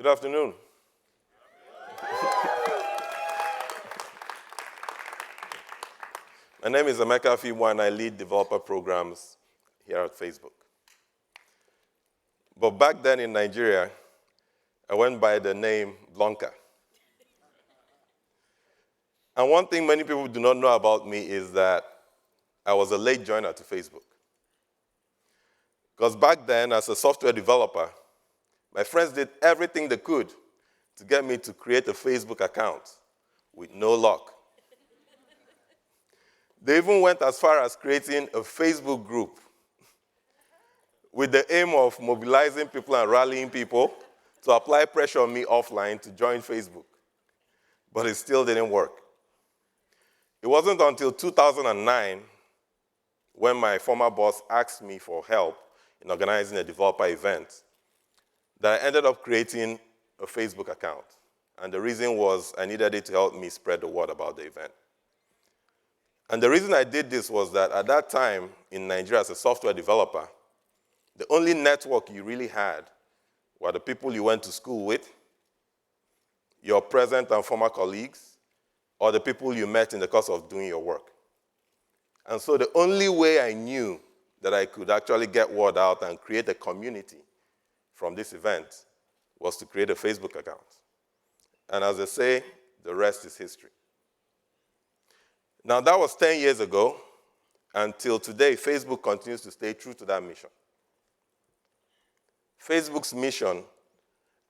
Good afternoon. My name is Emeka Afiwa, and I lead developer programs here at Facebook. But back then in Nigeria, I went by the name Blanca. And one thing many people do not know about me is that I was a late joiner to Facebook. Because back then, as a software developer, my friends did everything they could to get me to create a Facebook account with no luck. They even went as far as creating a Facebook group with the aim of mobilizing people and rallying people to apply pressure on me offline to join Facebook. But it still didn't work. It wasn't until 2009 when my former boss asked me for help in organizing a developer event that I ended up creating a Facebook account. And the reason was I needed it to help me spread the word about the event. And the reason I did this was that at that time in Nigeria as a software developer, the only network you really had were the people you went to school with, your present and former colleagues, or the people you met in the course of doing your work. And so the only way I knew that I could actually get word out and create a community from this event was to create a Facebook account. And as they say, the rest is history. Now, that was 10 years ago. Until today, Facebook continues to stay true to that mission. Facebook's mission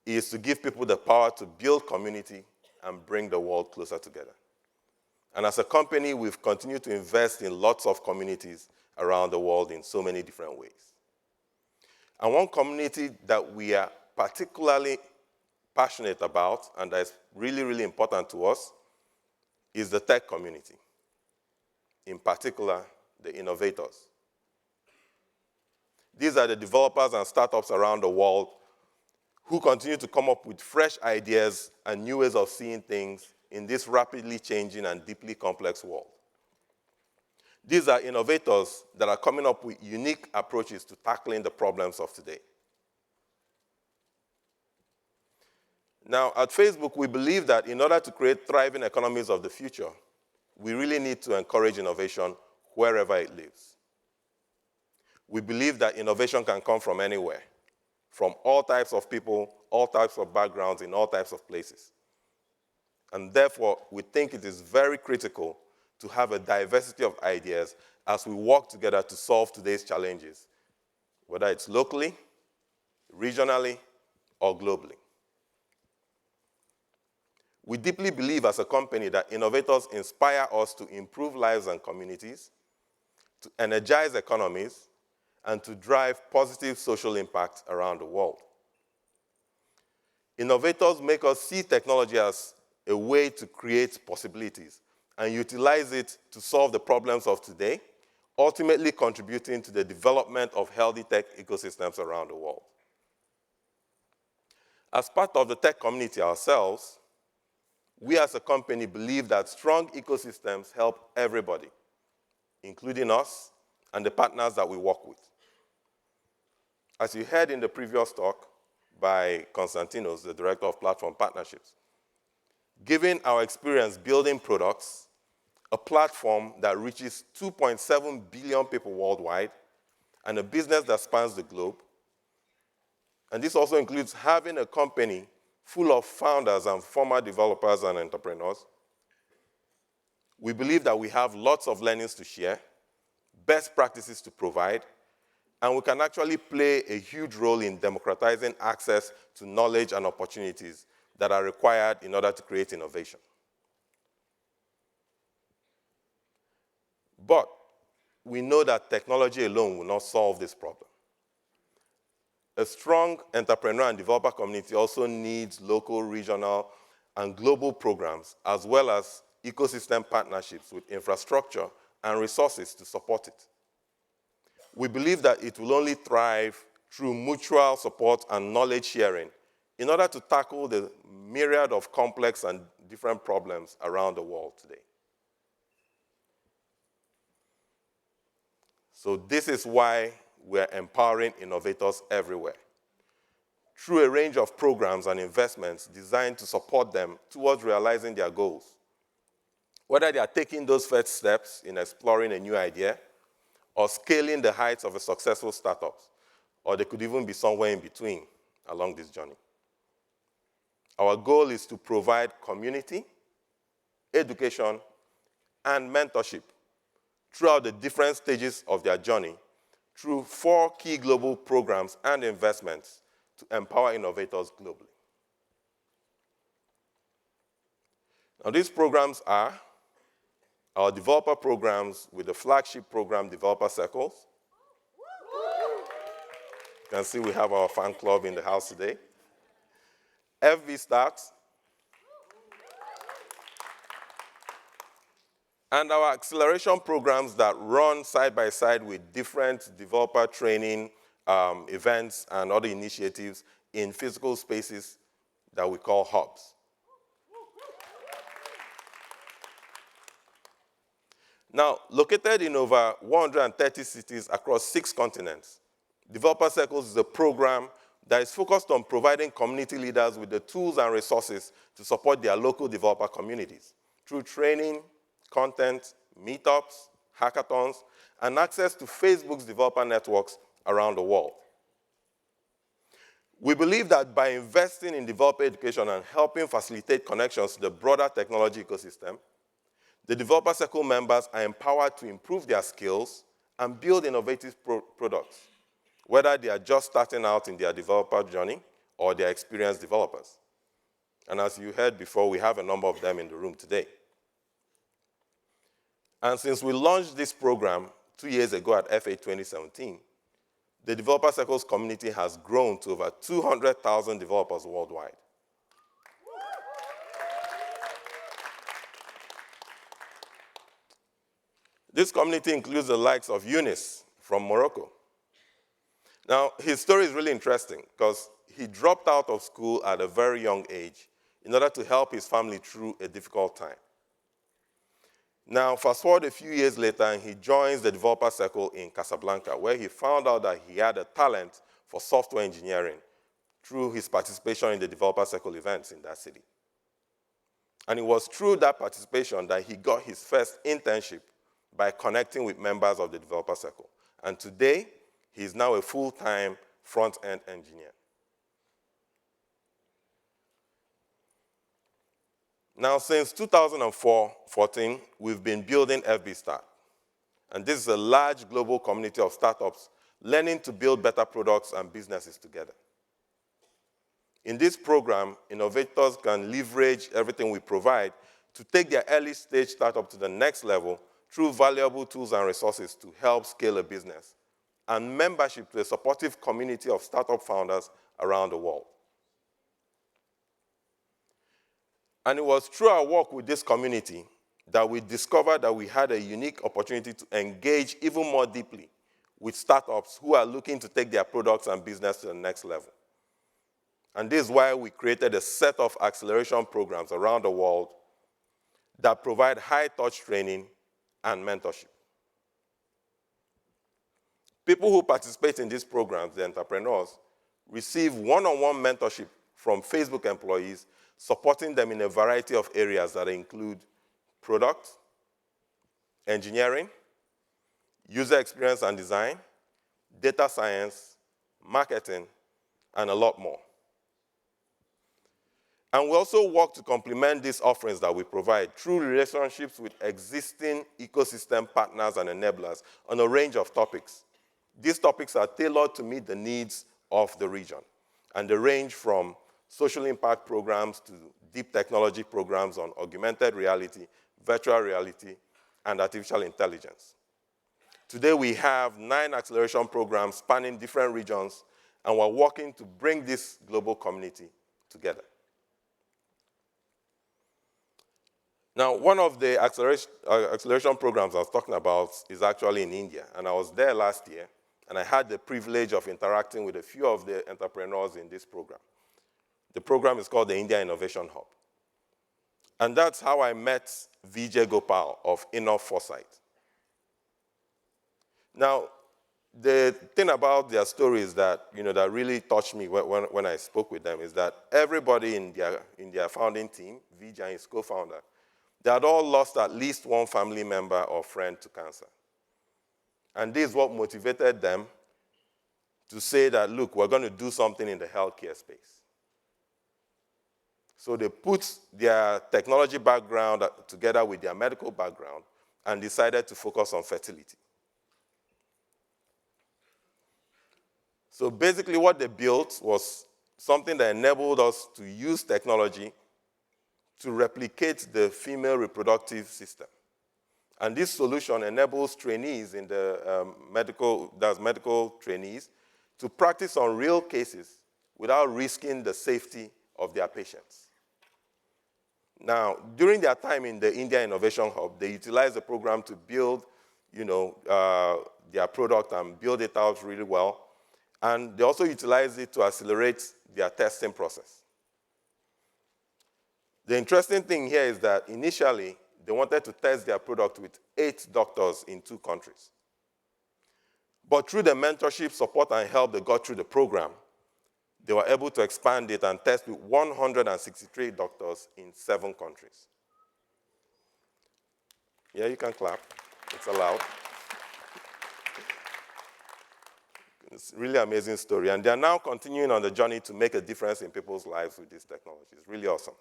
is to give people the power to build community and bring the world closer together. And as a company, we've continued to invest in lots of communities around the world in so many different ways. And one community that we are particularly passionate about and that is really, really important to us is the tech community, in particular, the innovators. These are the developers and startups around the world who continue to come up with fresh ideas and new ways of seeing things in this rapidly changing and deeply complex world. These are innovators that are coming up with unique approaches to tackling the problems of today. Now, at Facebook, we believe that in order to create thriving economies of the future, we really need to encourage innovation wherever it lives. We believe that innovation can come from anywhere, from all types of people, all types of backgrounds, in all types of places. And therefore, we think it is very critical to have a diversity of ideas as we work together to solve today's challenges, whether it's locally, regionally, or globally. We deeply believe as a company that innovators inspire us to improve lives and communities, to energize economies, and to drive positive social impact around the world. Innovators make us see technology as a way to create possibilities and utilize it to solve the problems of today, ultimately contributing to the development of healthy tech ecosystems around the world. As part of the tech community ourselves, we as a company believe that strong ecosystems help everybody, including us and the partners that we work with. As you heard in the previous talk by Konstantinos, the Director of Platform Partnerships, given our experience building products, a platform that reaches 2.7 billion people worldwide, and a business that spans the globe, and this also includes having a company full of founders and former developers and entrepreneurs, we believe that we have lots of learnings to share, best practices to provide, and we can actually play a huge role in democratizing access to knowledge and opportunities that are required in order to create innovation. But we know that technology alone will not solve this problem. A strong entrepreneur and developer community also needs local, regional, and global programs, as well as ecosystem partnerships with infrastructure and resources to support it. We believe that it will only thrive through mutual support and knowledge sharing in order to tackle the myriad of complex and different problems around the world today. So this is why we're empowering innovators everywhere. through a range of programs and investments designed to support them towards realizing their goals. Whether they are taking those first steps in exploring a new idea or scaling the heights of a successful startup, or they could even be somewhere in between along this journey. Our goal is to provide community, education, and mentorship throughout the different stages of their journey through 4 key global programs and investments to empower innovators globally. Now, these programs are our developer programs with the flagship program, Developer Circles. You can see we have our fan club in the house today. FB Start. And our acceleration programs that run side by side with different developer training events and other initiatives in physical spaces that we call hubs. Now, located in over 130 cities across 6 continents, Developer Circles is a program that is focused on providing community leaders with the tools and resources to support their local developer communities through training, content, meetups, hackathons, and access to Facebook's developer networks around the world. We believe that by investing in developer education and helping facilitate connections to the broader technology ecosystem, the Developer Circle members are empowered to improve their skills and build innovative products, whether they are just starting out in their developer journey or they are experienced developers. And as you heard before, we have a number of them in the room today. And since we launched this program 2 years ago at FA 2017, the Developer Circles community has grown to over 200,000 developers worldwide. This community includes the likes of Yunus from Morocco. Now, his story is really interesting because he dropped out of school at a very young age in order to help his family through a difficult time. Now, fast forward a few years later, and he joins the Developer Circle in Casablanca, where he found out that he had a talent for software engineering through his participation in the Developer Circle events in that city. And it was through that participation that he got his first internship by connecting with members of the Developer Circle. And today, he is now a full-time front-end engineer. Now, since 2014, we've been building FB Start. And this is a large global community of startups learning to build better products and businesses together. In this program, innovators can leverage everything we provide to take their early-stage startup to the next level through valuable tools and resources to help scale a business, and membership to a supportive community of startup founders around the world. And it was through our work with this community that we discovered that we had a unique opportunity to engage even more deeply with startups who are looking to take their products and business to the next level. And this is why we created a set of acceleration programs around the world that provide high-touch training and mentorship. People who participate in these programs, the entrepreneurs, receive one-on-one mentorship from Facebook employees, supporting them in a variety of areas that include product, engineering, user experience and design, data science, marketing, and a lot more. And we also work to complement these offerings that we provide through relationships with existing ecosystem partners and enablers on a range of topics. These topics are tailored to meet the needs of the region, and they range from social impact programs to deep technology programs on augmented reality, virtual reality, and artificial intelligence. Today, we have 9 acceleration programs spanning different regions, and we're working to bring this global community together. Now, one of the acceleration programs I was talking about is actually in India, and I was there last year, and I had the privilege of interacting with a few of the entrepreneurs in this program. The program is called the India Innovation Hub. And that's how I met Vijay Gopal of Enough Foresight. Now, The thing about their stories that, that really touched me when I spoke with them is that everybody in their founding team, Vijay and his co-founder, they had all lost at least one family member or friend to cancer. And this is what motivated them to say that, look, we're going to do something in the healthcare space. So they put their technology background together with their medical background and decided to focus on fertility. So basically what they built was something that enabled us to use technology to replicate the female reproductive system. And this solution enables trainees in the medical trainees, to practice on real cases without risking the safety of their patients. Now, during their time in the India Innovation Hub, they utilized the program to build, their product and build it out really well. And they also utilized it to accelerate their testing process. The interesting thing here is that initially, they wanted to test their product with 8 doctors in 2 countries. But through the mentorship, support, and help they got through the program, they were able to expand it and test with 163 doctors in 7 countries. Yeah, you can clap. It's allowed. It's a really amazing story. And they're now continuing on the journey to make a difference in people's lives with this technology. It's really awesome.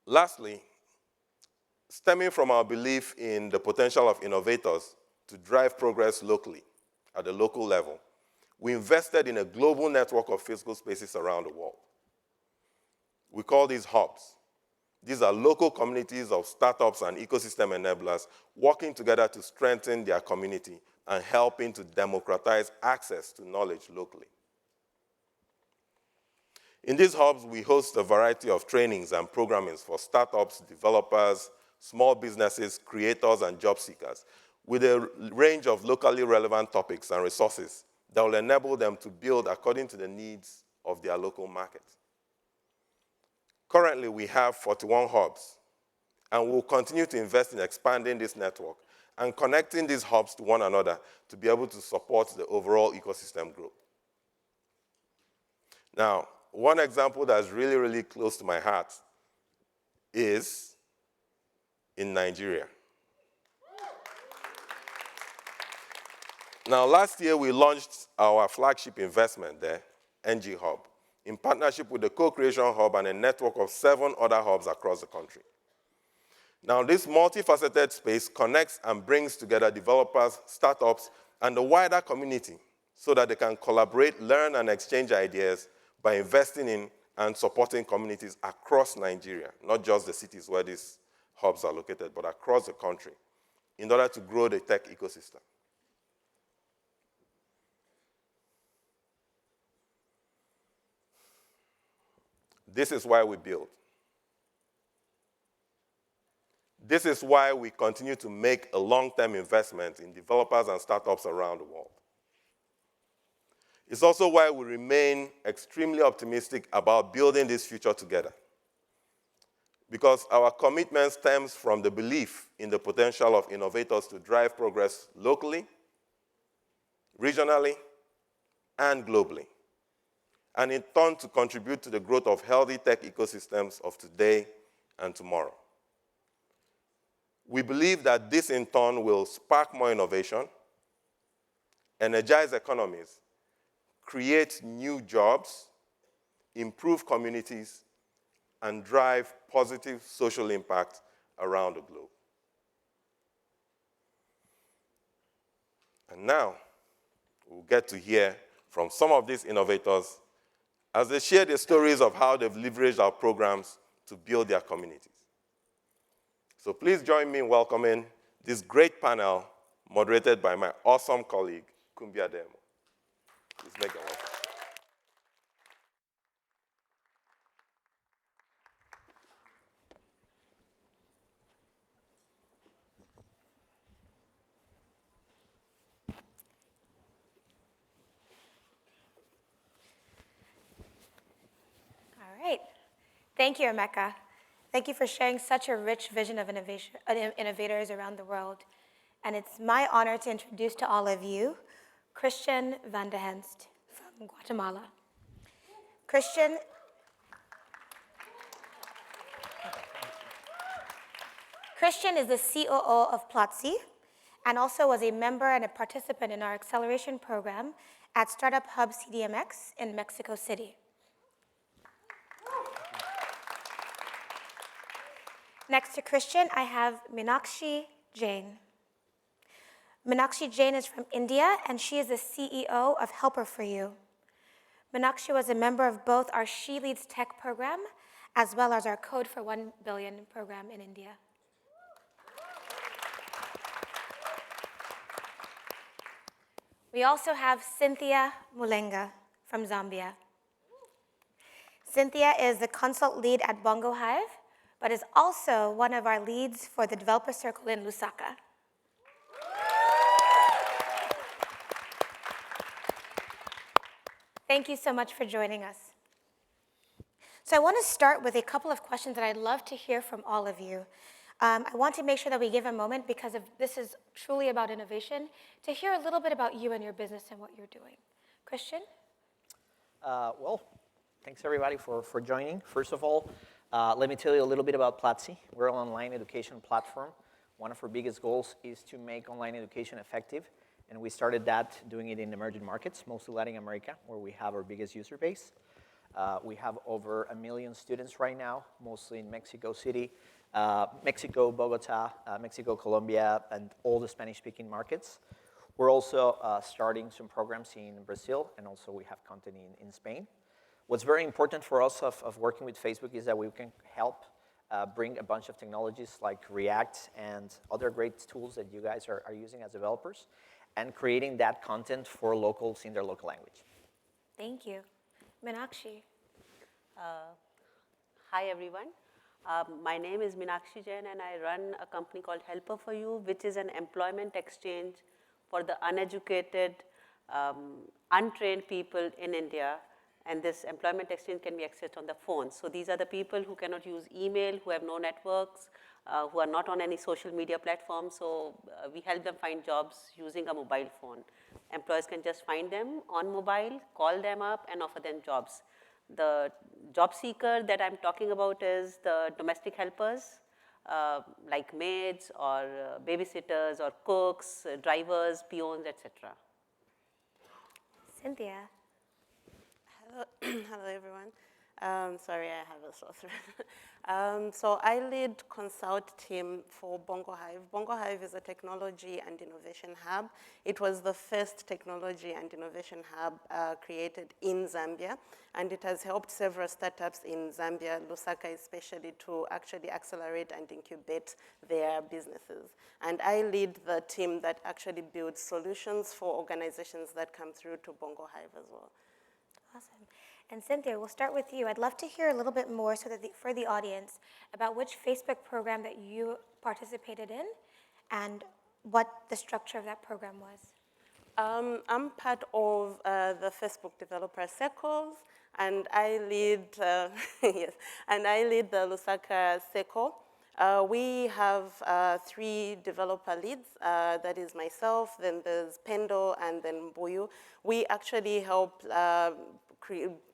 Lastly, stemming from our belief in the potential of innovators to drive progress locally, at the local level, we invested in a global network of physical spaces around the world. We call these hubs. These are local communities of startups and ecosystem enablers working together to strengthen their community and helping to democratize access to knowledge locally. In these hubs, we host a variety of trainings and programmings for startups, developers, small businesses, creators, and job seekers, with a range of locally relevant topics and resources that will enable them to build according to the needs of their local market. Currently, we have 41 hubs, and we'll continue to invest in expanding this network and connecting these hubs to one another to be able to support the overall ecosystem growth. Now, one example that's really, really close to my heart is in Nigeria. Now, last year, we launched our flagship investment there, NG Hub, in partnership with the Co-Creation Hub and a network of 7 other hubs across the country. Now, this multifaceted space connects and brings together developers, startups, and the wider community so that they can collaborate, learn, and exchange ideas by investing in and supporting communities across Nigeria, not just the cities where these hubs are located, but across the country, in order to grow the tech ecosystem. This is why we build. This is why we continue to make a long-term investment in developers and startups around the world. It's also why we remain extremely optimistic about building this future together. Because our commitment stems from the belief in the potential of innovators to drive progress locally, regionally, and globally, and in turn to contribute to the growth of healthy tech ecosystems of today and tomorrow. We believe that this in turn will spark more innovation, energize economies, create new jobs, improve communities, and drive positive social impact around the globe. And now, we'll get to hear from some of these innovators as they share their stories of how they've leveraged our programs to build their communities. So please join me in welcoming this great panel moderated by my awesome colleague, Kumbi Ademo. Please make them welcome. All right. Thank you, Emeka. Thank you for sharing such a rich vision of innovators around the world. and it's my honor to introduce to all of you Christian Van de Henst from Guatemala. Christian is the COO of Platzi and also was a member and a participant in our acceleration program at Startup Hub CDMX in Mexico City. Next to Christian, I have Meenakshi Jain. Meenakshi Jain is from India, and she is the CEO of Helper for You. Meenakshi was a member of both our She Leads Tech program as well as our Code for 1 Billion program in India. We also have Cynthia Mulenga from Zambia. Cynthia is the consult lead at Bongo Hive, but is also one of our leads for the developer circle in Lusaka. Thank you so much for joining us. So I want to start with a couple of questions that I'd love to hear from all of you. I want to make sure that we give a moment, because this is truly about innovation, to hear a little bit about you and your business and what you're doing. Christian? Well, thanks everybody for joining. First of all, let me tell you a little bit about Platzi. We're an online education platform. One of our biggest goals is to make online education effective, and we started that doing it in emerging markets, mostly Latin America, where we have our biggest user base. We have over 1 million students right now, mostly in Mexico City, Mexico, Bogota, Mexico, Colombia, and all the Spanish-speaking markets. We're also starting some programs in Brazil, and also we have content in Spain. What's very important for us of working with Facebook is that we can help bring a bunch of technologies like React and other great tools that you guys are using as developers, and creating that content for locals in their local language. Thank you. Meenakshi. Hi, everyone. My name is Meenakshi Jain, and I run a company called Helper for You, which is an employment exchange for the uneducated, untrained people in India. And this employment exchange can be accessed on the phone. So these are the people who cannot use email, who have no networks, who are not on any social media platform. So we help them find jobs using a mobile phone. Employers can just find them on mobile, call them up, and offer them jobs. The job seeker that I'm talking about is the domestic helpers, like maids or babysitters or cooks, drivers, peons, etc. Cynthia. Hello, everyone. Sorry, I have a sore throat. So I lead consult team for Bongo Hive. Bongo Hive is a technology and innovation hub. It was the first technology and innovation hub created in Zambia, and it has helped several startups in Zambia, Lusaka especially, to actually accelerate and incubate their businesses. And I lead the team that actually builds solutions for organizations that come through to Bongo Hive as well. Awesome. And Cynthia, we'll start with you. I'd love to hear a little bit more for the audience about which Facebook program that you participated in and what the structure of that program was. I'm part of the Facebook developer circles, and I lead yes, and I lead the Lusaka circle. We have 3 developer leads. That is myself, then there's Pendo, and then Mbuyu. We actually help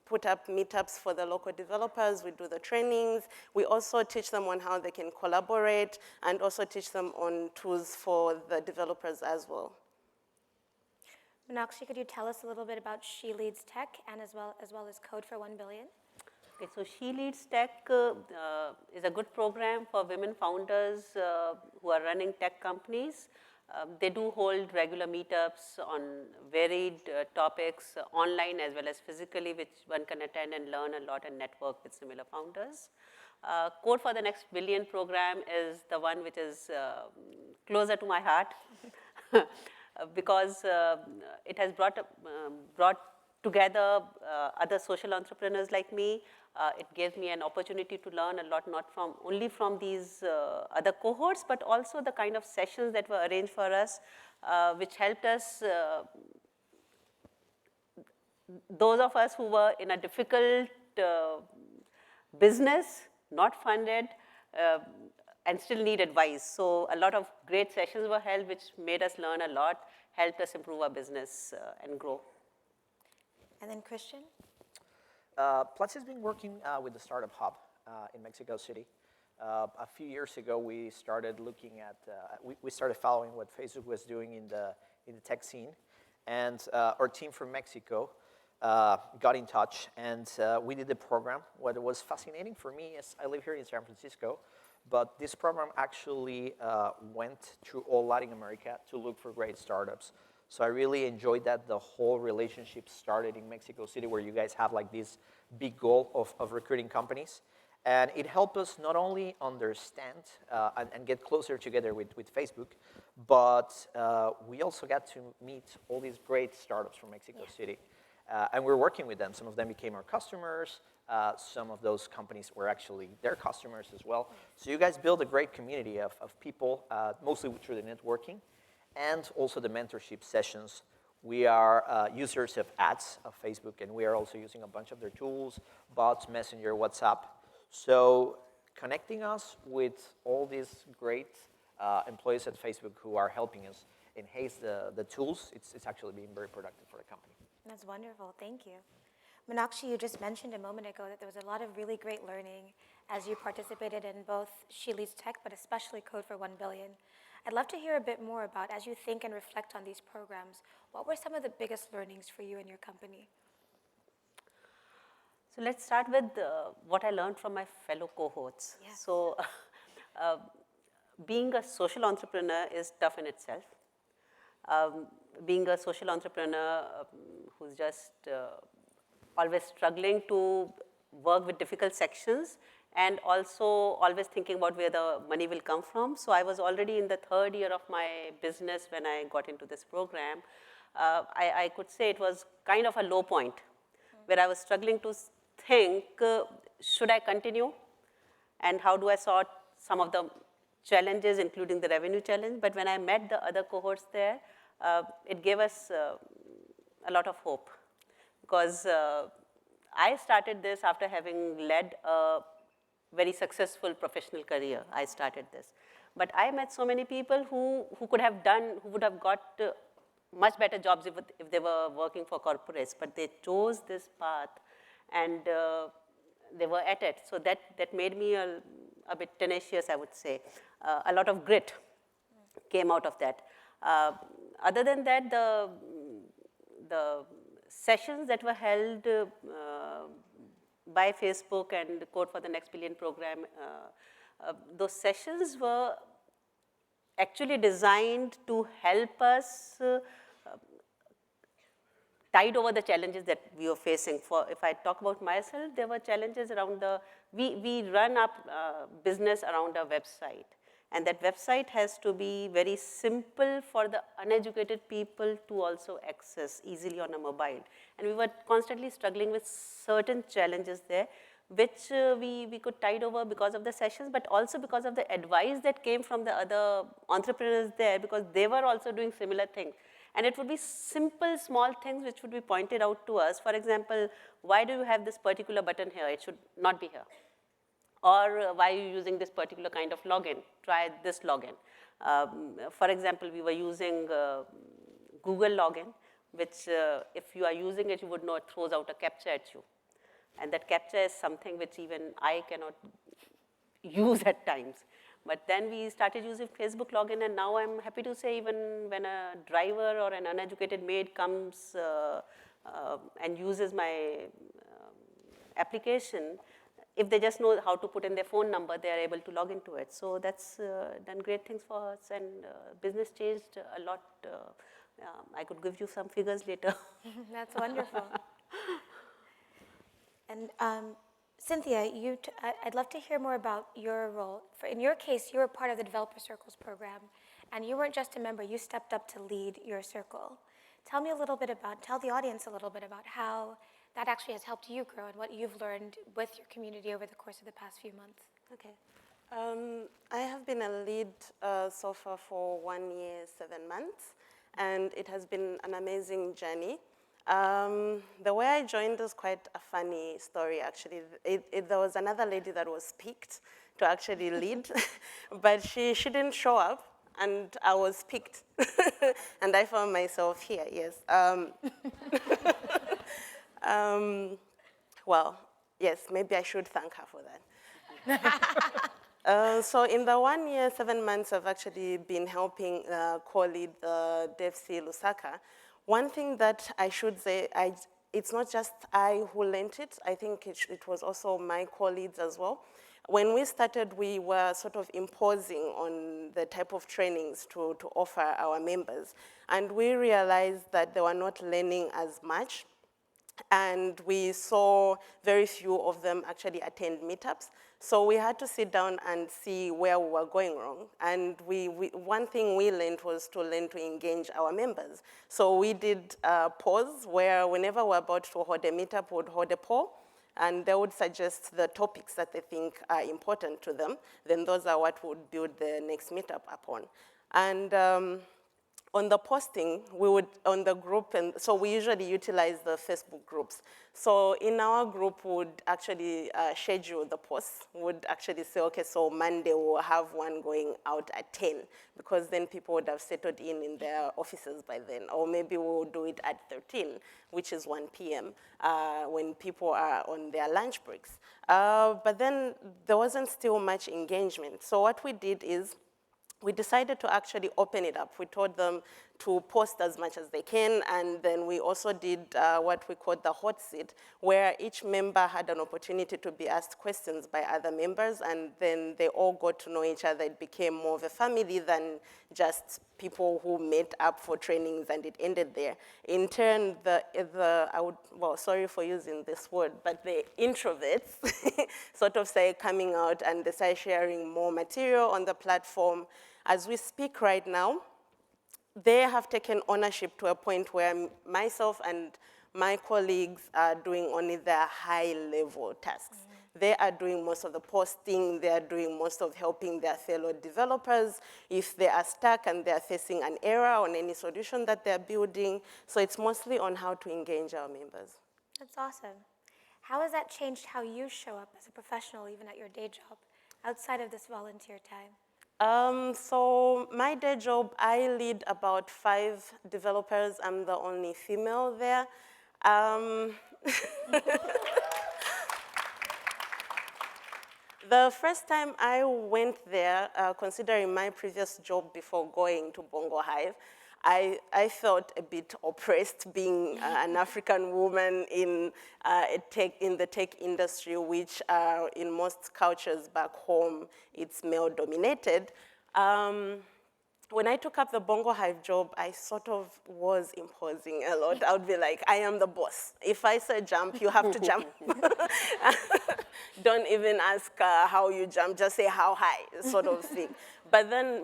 put up meetups for the local developers. We do the trainings. We also teach them on how they can collaborate, and also teach them on tools for the developers as well. Meenakshi, could you tell us a little bit about She Leads Tech and as well as Code for 1 Billion? Okay, so She Leads Tech is a good program for women founders who are running tech companies. They do hold regular meetups on varied topics, online as well as physically, which one can attend and learn a lot and network with similar founders. Code for the Next Billion program is the one which is closer to my heart because it has brought together other social entrepreneurs like me. It gives me an opportunity to learn a lot, not only from these other cohorts, but also the kind of sessions that were arranged for us, which helped us, those of us who were in a difficult business, not funded, and still need advice. So a lot of great sessions were held, which made us learn a lot, helped us improve our business and grow. And then Christian? Platzi has been working with the Startup Hub in Mexico City. A few years ago, we started looking at, we started following what Facebook was doing in the tech scene. And our team from Mexico got in touch, and we did the program. What was fascinating for me is I live here in San Francisco, but this program actually went through all Latin America to look for great startups. So I really enjoyed that the whole relationship started in Mexico City, where you guys have like this big goal of recruiting companies. And it helped us not only understand and get closer together with Facebook, but we also got to meet all these great startups from Mexico City. And we're working with them. Some of them became our customers. Some of those companies were actually their customers as well. So you guys build a great community of people, mostly through the networking, and also the mentorship sessions. We are users of ads of Facebook, and we are also using a bunch of their tools, bots, Messenger, WhatsApp. So connecting us with all these great employees at Facebook who are helping us enhance the tools, it's actually been very productive for the company. That's wonderful, thank you. Meenakshi, you just mentioned a moment ago that there was a lot of really great learning as you participated in both She Leads Tech, but especially Code for 1 Billion. I'd love to hear a bit more about, as you think and reflect on these programs, what were some of the biggest learnings for you and your company? So let's start with what I learned from my fellow cohorts. Yes. So being a social entrepreneur is tough in itself. Being a social entrepreneur who's just always struggling to work with difficult sections and also always thinking about where the money will come from. So I was already in the 3rd year of my business when I got into this program. I could say it was kind of a low point where I was struggling to think, should I continue? And how do I sort some of the challenges, including the revenue challenge? But when I met the other cohorts there, it gave us a lot of hope. Because I started this after having led a very successful professional career. I started this. But I met so many people who could have done, who would have got much better jobs if they were working for corporates, but they chose this path and they were at it. So that made me a bit tenacious, I would say. A lot of grit came out of that. Other than that, the sessions that were held by Facebook and Code for the Next Billion program, those sessions were actually designed to help us tide over the challenges that we were facing. If I talk about myself, there were challenges around we run up business around a website. And that website has to be very simple for the uneducated people to also access easily on a mobile. And we were constantly struggling with certain challenges there, which we could tide over because of the sessions, but also because of the advice that came from the other entrepreneurs there, because they were also doing similar things. And it would be simple, small things which would be pointed out to us. For example, why do you have this particular button here? It should not be here. Or why are you using this particular kind of login? Try this login. For example, we were using Google login, which if you are using it, you would know it throws out a CAPTCHA at you. And that CAPTCHA is something which even I cannot use at times. But then we started using Facebook login, and now I'm happy to say even when a driver or an uneducated maid comes and uses my application, if they just know how to put in their phone number, they are able to log into it. So that's done great things for us, and business changed a lot. I could give you some figures later. That's wonderful. And Cynthia, I'd love to hear more about your role. In your case, you were part of the Developer Circles program, and you weren't just a member, you stepped up to lead your circle. Tell the audience a little bit about how that actually has helped you grow and what you've learned with your community over the course of the past few months. Okay. I have been a lead so far for 1 year, 7 months, and it has been an amazing journey. The way I joined was quite a funny story, actually. There was another lady that was picked to actually lead, but she didn't show up, and I was picked, and I found myself here, yes. Well, yes, maybe I should thank her for that. So in the 1 year, 7 months, I've actually been helping co-lead the DevC Lusaka. One thing that I should say, it's not just I who learned it. I think it was also my co-leads as well. When we started, we were sort of imposing on the type of trainings to offer our members. And we realized that they were not learning as much. And we saw very few of them actually attend meetups. So we had to sit down and see where we were going wrong. And one thing we learned was to learn to engage our members. So we did polls where whenever we're about to hold a meetup, we would hold a poll, and they would suggest the topics that they think are important to them. Then those are what we would build the next meetup upon. And on the posting, on the group, and so we usually utilize the Facebook groups. So in our group, we would actually schedule the posts. We would actually say, okay, so Monday we'll have one going out at 10, because then people would have settled in their offices by then. Or maybe we'll do it at 13, which is 1 p.m., when people are on their lunch breaks. But then there wasn't still much engagement. So what we did is, we decided to actually open it up. We told them to post as much as they can, and then we also did what we called the hot seat, where each member had an opportunity to be asked questions by other members, and then they all got to know each other. It became more of a family than just people who met up for trainings and it ended there. In turn, sorry for using this word, but the introverts sort of started coming out, and they started sharing more material on the platform. As we speak right now, they have taken ownership to a point where myself and my colleagues are doing only their high-level tasks. They are doing most of the posting, they are doing most of helping their fellow developers if they are stuck and they are facing an error on any solution that they're building. So it's mostly on how to engage our members. That's awesome. How has that changed how you show up as a professional, even at your day job, outside of this volunteer time? So my day job, I lead about 5 developers. I'm the only female there. The first time I went there, considering my previous job before going to Bongo Hive, I felt a bit oppressed being an African woman in the tech industry, which in most cultures back home, it's male-dominated. When I took up the Bongo Hive job, I sort of was imposing a lot. I would be like, I am the boss. If I say jump, you have to jump. Don't even ask how you jump, just say how high, sort of thing. But then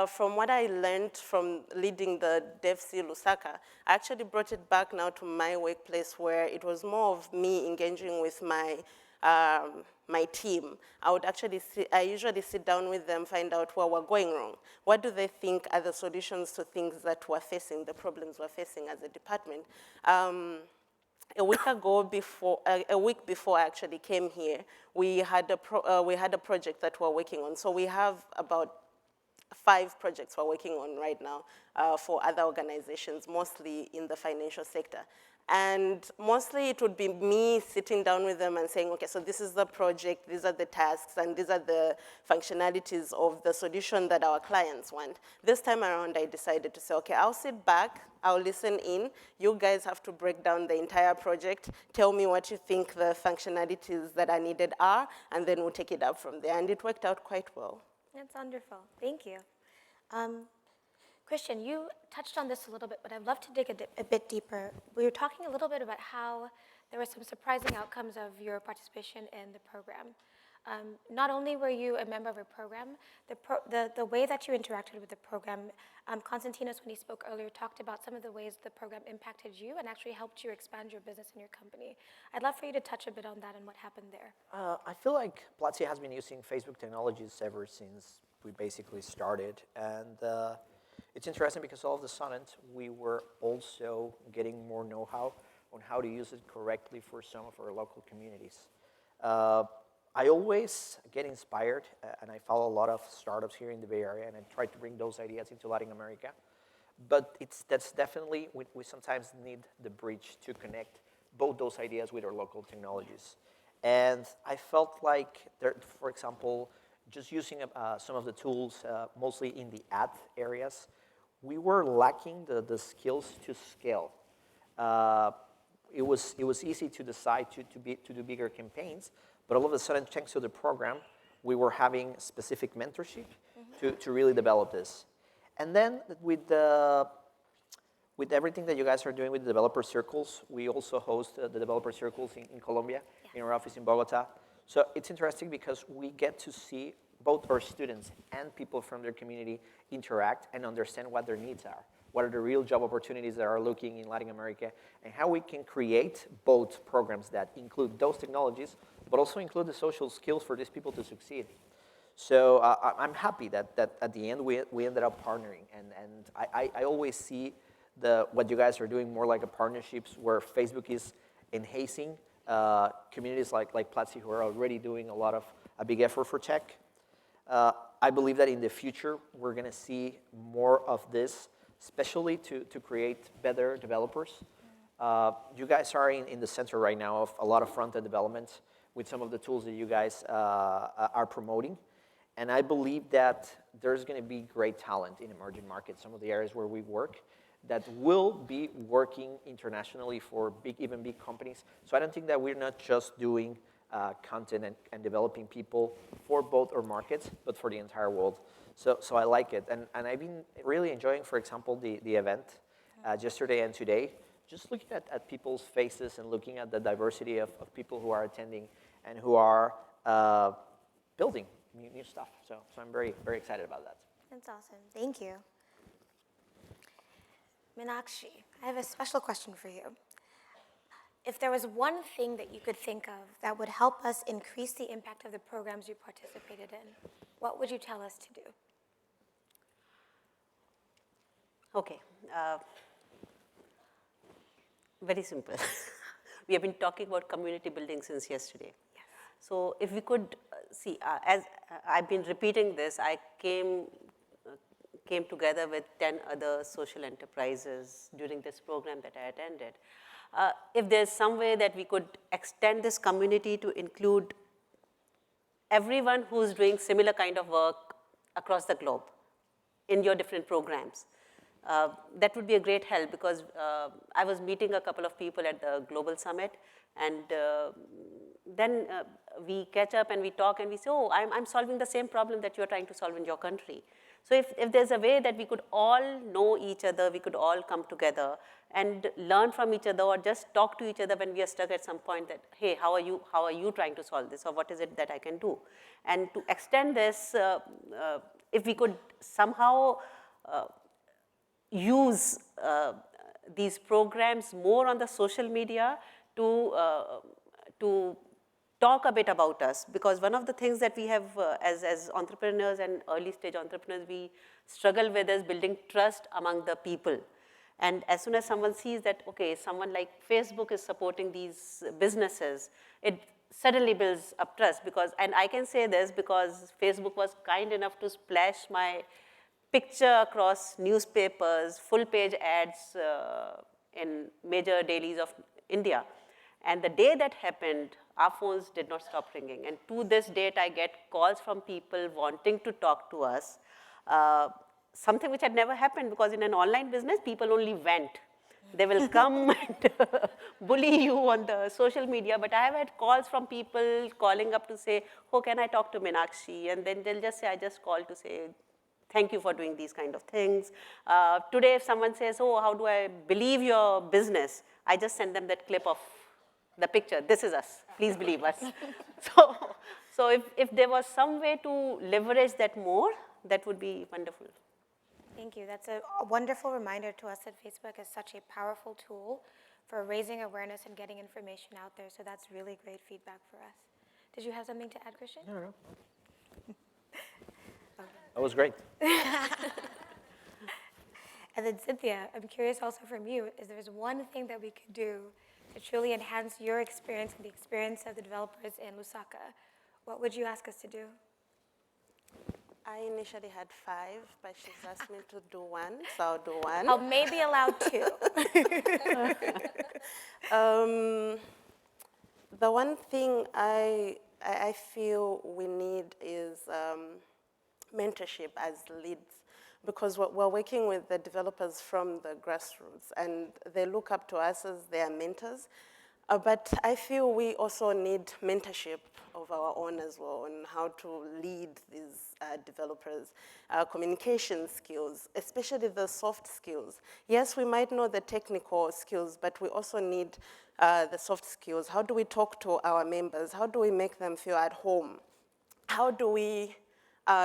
from what I learned from leading the DevC Lusaka, I actually brought it back now to my workplace, where it was more of me engaging with my team. I usually sit down with them, find out where we're going wrong. What do they think are the solutions to things that we're facing, the problems we're facing as a department? A week before I actually came here, we had a project that we're working on. So we have about 5 projects we're working on right now for other organizations, mostly in the financial sector. And mostly it would be me sitting down with them and saying, okay, so this is the project, these are the tasks, and these are the functionalities of the solution that our clients want. This time around, I decided to say, okay, I'll sit back, I'll listen in. You guys have to break down the entire project, tell me what you think the functionalities that are needed are, and then we'll take it up from there. And it worked out quite well. That's wonderful. Thank you. Christian, you touched on this a little bit, but I'd love to dig a bit deeper. We were talking a little bit about how there were some surprising outcomes of your participation in the program. Not only were you a member of a program, the way that you interacted with the program, Konstantinos, when he spoke earlier, talked about some of the ways the program impacted you and actually helped you expand your business and your company. I'd love for you to touch a bit on that and what happened there. I feel like Platzi has been using Facebook technologies ever since we basically started. And it's interesting because all of a sudden, we were also getting more know-how on how to use it correctly for some of our local communities. I always get inspired, and I follow a lot of startups here in the Bay Area, and I try to bring those ideas into Latin America. But that's definitely, we sometimes need the bridge to connect both those ideas with our local technologies. And I felt like, there, for example, just using some of the tools, mostly in the ad areas, we were lacking the skills to scale. It was easy to decide to do bigger campaigns, but all of a sudden, thanks to the program, we were having specific mentorship to really develop this. And then with everything that you guys are doing with the developer circles, we also host the developer circles in Colombia, in our office in Bogota. So it's interesting because we get to see both our students and people from their community interact and understand what their needs are, what are the real job opportunities that are looking in Latin America, and how we can create both programs that include those technologies, but also include the social skills for these people to succeed. So I'm happy that at the end we ended up partnering, and I always see what you guys are doing more like a partnerships where Facebook is enhancing communities like Platzi who are already doing a big effort for tech. I believe that in the future we're going to see more of this, especially to create better developers. You guys are in the center right now of a lot of front-end development with some of the tools that you guys are promoting. And I believe that there's going to be great talent in emerging markets, some of the areas where we work, that will be working internationally for even big companies. So I don't think that we're not just doing content and developing people for both our markets, but for the entire world. So I like it. And I've been really enjoying, for example, the event yesterday and today, just looking at people's faces and looking at the diversity of people who are attending and who are building new stuff. So I'm very, very excited about that. That's awesome. Thank you. Meenakshi, I have a special question for you. If there was one thing that you could think of that would help us increase the impact of the programs you participated in, what would you tell us to do? Okay. Very simple. We have been talking about community building since yesterday. Yes. So if we could see, as I've been repeating this, I came together with 10 other social enterprises during this program that I attended. If there's some way that we could extend this community to include everyone who's doing similar kind of work across the globe in your different programs, that would be a great help, because I was meeting a couple of people at the Global Summit, and then we catch up and we talk and we say, oh, I'm solving the same problem that you're trying to solve in your country. So if there's a way that we could all know each other, we could all come together and learn from each other, or just talk to each other when we are stuck at some point that, hey, how are you trying to solve this, or what is it that I can do? And to extend this, if we could somehow use these programs more on the social media to talk a bit about us, because one of the things that we have as entrepreneurs and early stage entrepreneurs we struggle with is building trust among the people. And as soon as someone sees that, okay, someone like Facebook is supporting these businesses, it suddenly builds up trust. And I can say this because Facebook was kind enough to splash my picture across newspapers, full page ads in major dailies of India. And the day that happened, our phones did not stop ringing. And to this date, I get calls from people wanting to talk to us, something which had never happened, because in an online business, people only vent. They will come and bully you on the social media. But I have had calls from people calling up to say, oh, can I talk to Meenakshi? And then they'll just say, I just called to say, thank you for doing these kind of things. Today, if someone says, oh, how do I believe your business? I just send them that clip of the picture. This is us. Please believe us. So if there was some way to leverage that more, that would be wonderful. Thank you. That's a wonderful reminder to us that Facebook is such a powerful tool for raising awareness and getting information out there. So that's really great feedback for us. Did you have something to add, Christian? No. That was great. And then Cynthia, I'm curious also from you, is there's one thing that we could do to truly enhance your experience and the experience of the developers in Lusaka, what would you ask us to do? I initially had 5, but she's asked me to do 1, so I'll do 1. I'll maybe allow 2. The one thing I feel we need is mentorship as leads, because we're working with the developers from the grassroots, and they look up to us as their mentors. But I feel we also need mentorship of our own as well on how to lead these developers, communication skills, especially the soft skills. Yes, we might know the technical skills, but we also need the soft skills. How do we talk to our members? How do we make them feel at home? How do we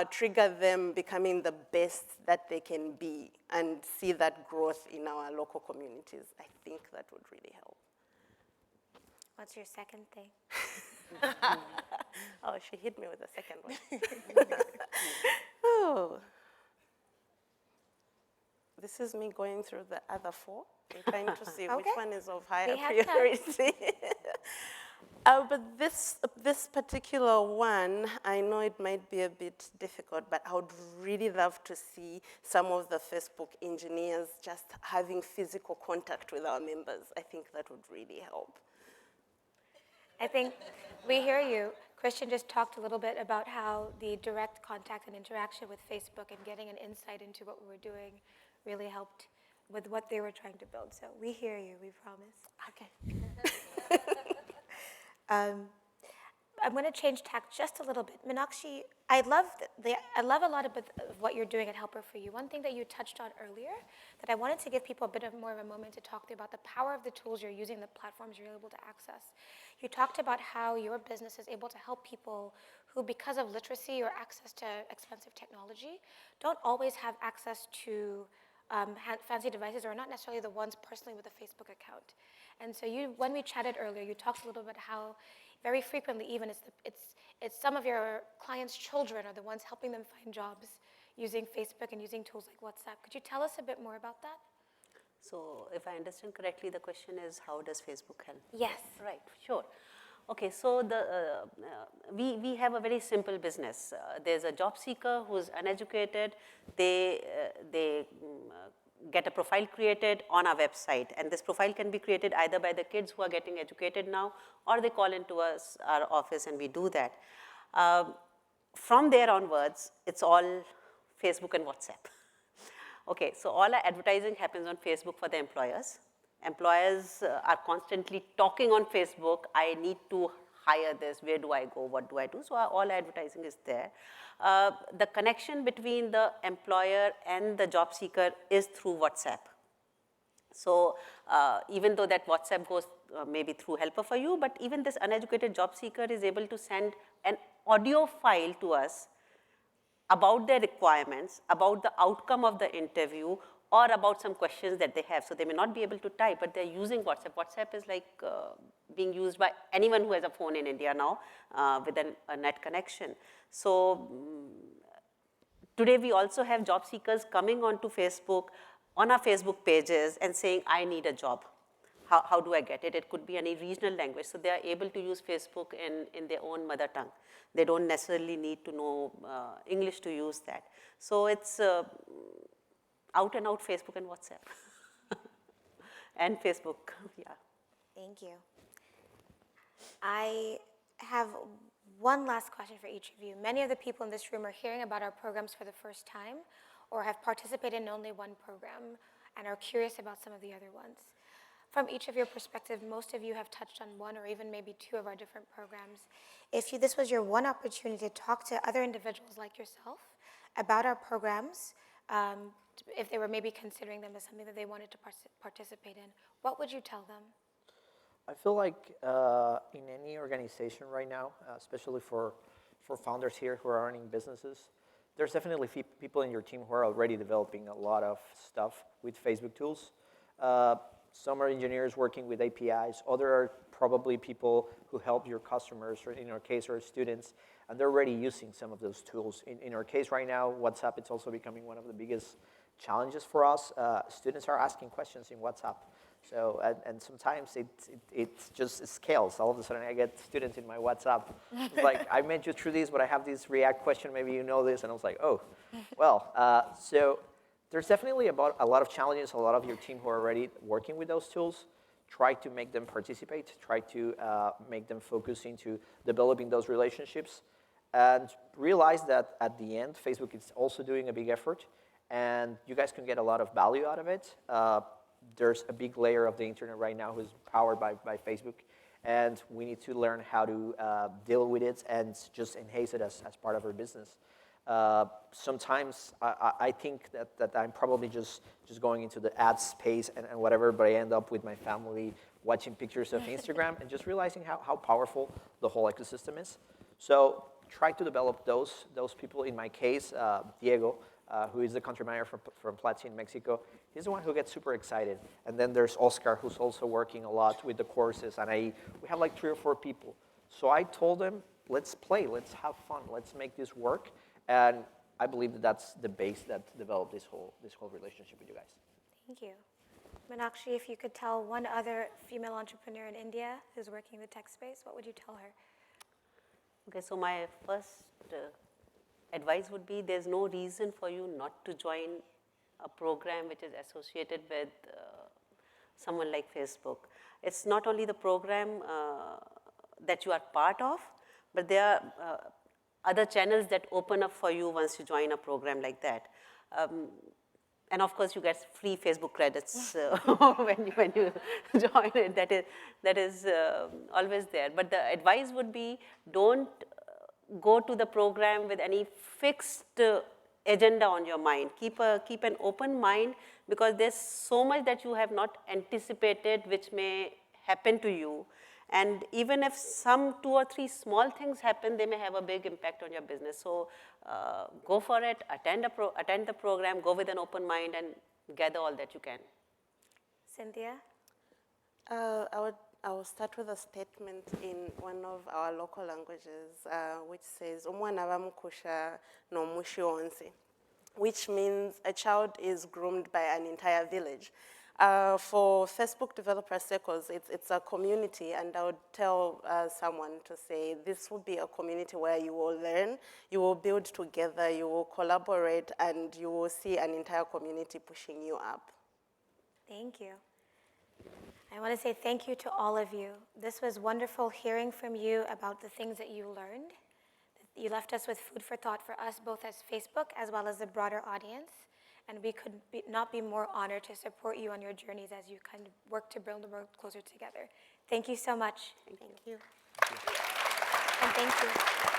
trigger them becoming the best that they can be and see that growth in our local communities? I think that would really help. What's your second thing? Oh, she hit me with the second one. Oh. This is me going through the other 4 and trying to see which Okay. one is of higher We have time. priority. But this particular one, I know it might be a bit difficult, but I would really love to see some of the Facebook engineers just having physical contact with our members. I think that would really help. I think we hear you. Christian just talked a little bit about how the direct contact and interaction with Facebook and getting an insight into what we were doing really helped with what they were trying to build. So we hear you, we promise. Okay. I'm going to change tack just a little bit. Meenakshi, I love a lot of what you're doing at Helper for You. One thing that you touched on earlier that I wanted to give people a bit of more of a moment to talk to you about, the power of the tools you're using, the platforms you're able to access. You talked about how your business is able to help people who, because of literacy or access to expensive technology, don't always have access to fancy devices, or are not necessarily the ones personally with a Facebook account. And so when we chatted earlier, you talked a little bit how very frequently even it's some of your clients' children are the ones helping them find jobs using Facebook and using tools like WhatsApp. Could you tell us a bit more about that? So if I understand correctly, the question is, how does Facebook help? Yes. Right, sure. Okay, so we have a very simple business. There's a job seeker who's uneducated. They get a profile created on our website, and this profile can be created either by the kids who are getting educated now, or they call into our office and we do that. From there onwards, it's all Facebook and WhatsApp. Okay, so all our advertising happens on Facebook for the employers. Employers are constantly talking on Facebook, I need to hire this, where do I go, what do I do? So all advertising is there. The connection between the employer and the job seeker is through WhatsApp. So even though that WhatsApp goes maybe through Helper for You, but even this uneducated job seeker is able to send an audio file to us about their requirements, about the outcome of the interview, or about some questions that they have. So they may not be able to type, but they're using WhatsApp. WhatsApp is like being used by anyone who has a phone in India now with a net connection. So today we also have job seekers coming onto Facebook, on our Facebook pages and saying, I need a job. How do I get it? It could be any regional language. So they are able to use Facebook in their own mother tongue. They don't necessarily need to know English to use that. So it's out and out Facebook and WhatsApp. And Facebook, yeah. Thank you. I have one last question for each of you. Many of the people in this room are hearing about our programs for the first time, or have participated in only one program and are curious about some of the other ones. From each of your perspective, most of you have touched on one or even maybe two of our different programs. If this was your one opportunity to talk to other individuals like yourself about our programs, if they were maybe considering them as something that they wanted to participate in, what would you tell them? I feel like in any organization right now, especially for founders here who are running businesses, there's definitely people in your team who are already developing a lot of stuff with Facebook tools. Some are engineers working with APIs. Other are probably people who help your customers, or in our case, our students, and they're already using some of those tools. In our case right now, WhatsApp, it's also becoming one of the biggest challenges for us. Students are asking questions in WhatsApp. So, and sometimes it just scales. All of a sudden I get students in my WhatsApp. It's like, I met you through this, but I have this React question, maybe you know this. And I was like, oh, well. So there's definitely about a lot of challenges, a lot of your team who are already working with those tools. Try to make them participate, try to make them focus into developing those relationships, and realize that at the end, Facebook is also doing a big effort, and you guys can get a lot of value out of it. There's a big layer of the internet right now who's powered by Facebook, and we need to learn how to deal with it and just enhance it as part of our business. Sometimes I think that I'm probably just going into the ad space and whatever, but I end up with my family watching pictures of Instagram and just realizing how powerful the whole ecosystem is. So try to develop those people. In my case, Diego, who is the country manager from Platzi in Mexico, he's the one who gets super excited. And then there's Oscar, who's also working a lot with the courses, and we have like 3 or 4 people. So I told them, let's play, let's have fun, let's make this work. And I believe that that's the base that developed this whole relationship with you guys. Thank you. Meenakshi, if you could tell one other female entrepreneur in India who's working in the tech space, what would you tell her? Okay, so my first advice would be there's no reason for you not to join a program which is associated with someone like Facebook. It's not only the program that you are part of, but there are other channels that open up for you once you join a program like that. And of course, you get free Facebook credits when you join it. That is always there. But the advice would be, don't go to the program with any fixed agenda on your mind. Keep an open mind, because there's so much that you have not anticipated which may happen to you. And even if some 2 or 3 small things happen, they may have a big impact on your business. So go for it, attend the program, go with an open mind, and gather all that you can. Cynthia? I will start with a statement in one of our local languages, which says, "Omwana bamukusha n'omushi wonse," which means a child is groomed by an entire village. For Facebook Developer Circles, it's a community, and I would tell someone to say, this will be a community where you will learn, you will build together, you will collaborate, and you will see an entire community pushing you up. Thank you. I want to say thank you to all of you. This was wonderful hearing from you about the things that you learned. You left us with food for thought for us, both as Facebook as well as the broader audience. And we could not be more honored to support you on your journeys as you kind of work to build the world closer together. Thank you so much. Thank you. And thank you.